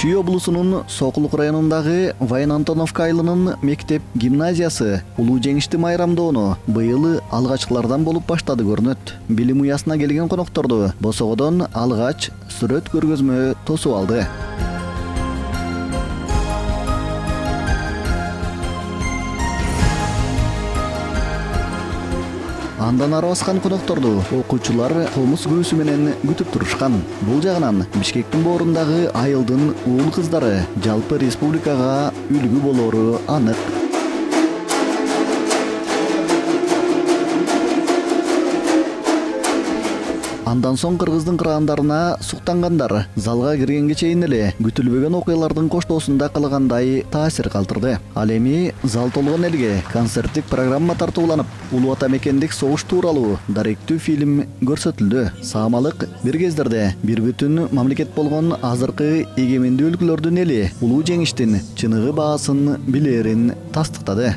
Чүй облусунун Сокулук районундагы Вайн-Антоновка айылынын мектеп гимназиясы улуу жеңишти майрамдоону быйыл алгачкылардан болуп баштады көрүнөт. Билим уясына келген конокторду босогодон алгач сүрөт көргөзмө тосуп алды. Андан ары баскан конокторду окуучулар комуз күүсү менен күтүп турушкан. Бул жагынан Бишкектин боорундагы айылдын уул кыздары жалпы республикага үлгү болору анык. Андан соң кыргыздын кыраандарына суктангандар залга киргенге чейин эле күтүлбөгөн окуялардын коштоосунда калгандай таасир калтырды. Ал эми зал толгон элге концерттик программа тартууланып, улуу ата мекендик согуш тууралуу даректүү фильм көрсөтүлдү. Саамалык бир кездерде бир бүтүн мамлекет болгон азыркы эгемендүү өлкөлөрдүн эли улуу жеңиштин чыныгы баасын билерин тастыктады.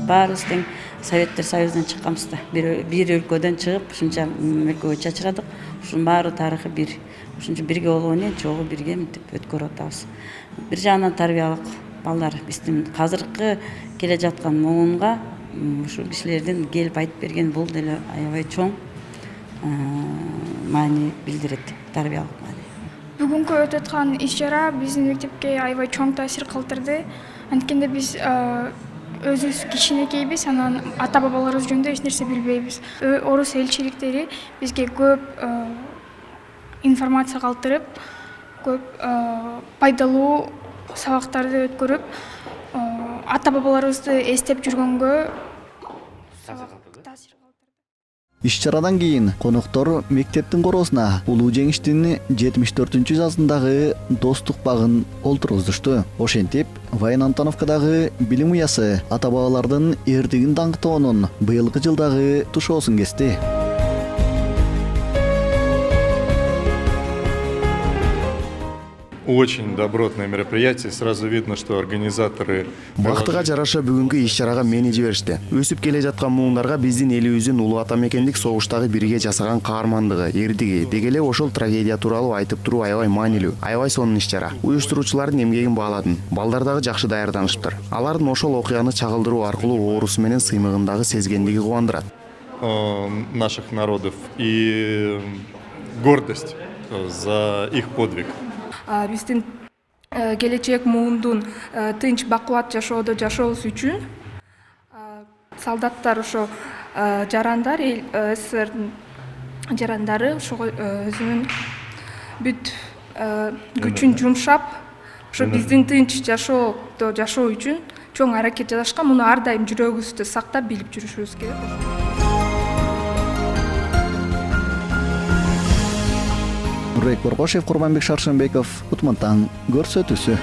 Баарыбыз тең Советтер Союзунан чыкканбызда бир өлкөдөн чыгып, ушунча өлкөгө чачырадык. Ушунун баары тарыхы бир. Ушунча бирге болгон эле жогу бирге мынтип өткөрүп атабыз. Бир жагынан тарбиялык балдар биздин азыркы келе жаткан муунга ушул кишилердин келип айтып берген бул деле аябай чоң маани билдирет, тарбиялык маани. Бүгүнкү өтүп аткан иш-чара биздин мектепке аябай чоң таасир калтырды. Анткенде биз өзүбүз кичинекейбиз, анан ата бабаларыбыз жөнүндө эч нерсе билбейбиз. Орус элчиликтери бизге көп информация калтырып, көп пайдалуу сабактарды өткөрүп, ата бабаларыбызды эстеп жүргөнгө таасир калтырды. Иш-чарадан кийин коноктор мектептин короосуна улуу жеңиштин 74-жазындагы достук багын олтургузушту. Ошентип, Вайн-Антоновкадагы билим уясы ата бабалардын эрдигин даңктоонун быйылкы жылдагы тушоосун кести. Очень добротное мероприятие. Сразу видно, что организаторы... Бактыга жараша бүгүнкү иш-чарага мени жиберишти. Өсүп келе жаткан муундарга биздин элибиздин улуу ата мекендик согуштагы бирге жасаган каармандыгы, эрдиги, деги эле ошол трагедия тууралуу айтып туруу аябай маанилүү, аябай сонун иш-чара. Уюштуруучулардын эмгегин бааладым. Балдар дагы жакшы даярданышыптыр. Алардын ошол окуяны чагылдыруу аркылуу оорусу менен сыймыгындагы сезгендиги кубандырат. Наших народов и гордость за их подвиг. Биздин келечек муундун тынч бакубат жашоодо жашообуз үчүн солдаттар ошо жарандар СССРдин жарандары ошого өзүнүн бүт күчүн жумшап ошо биздин тынч жашоодо жашоо үчүн чоң аракет жасашкан. Муну ар дайым жүрөгүбүздө сактап билип жүрүшүбүз керек. Нурбек Боргошев, Курманбек Шаршенбеков, Утмантан көрсөтүүсү.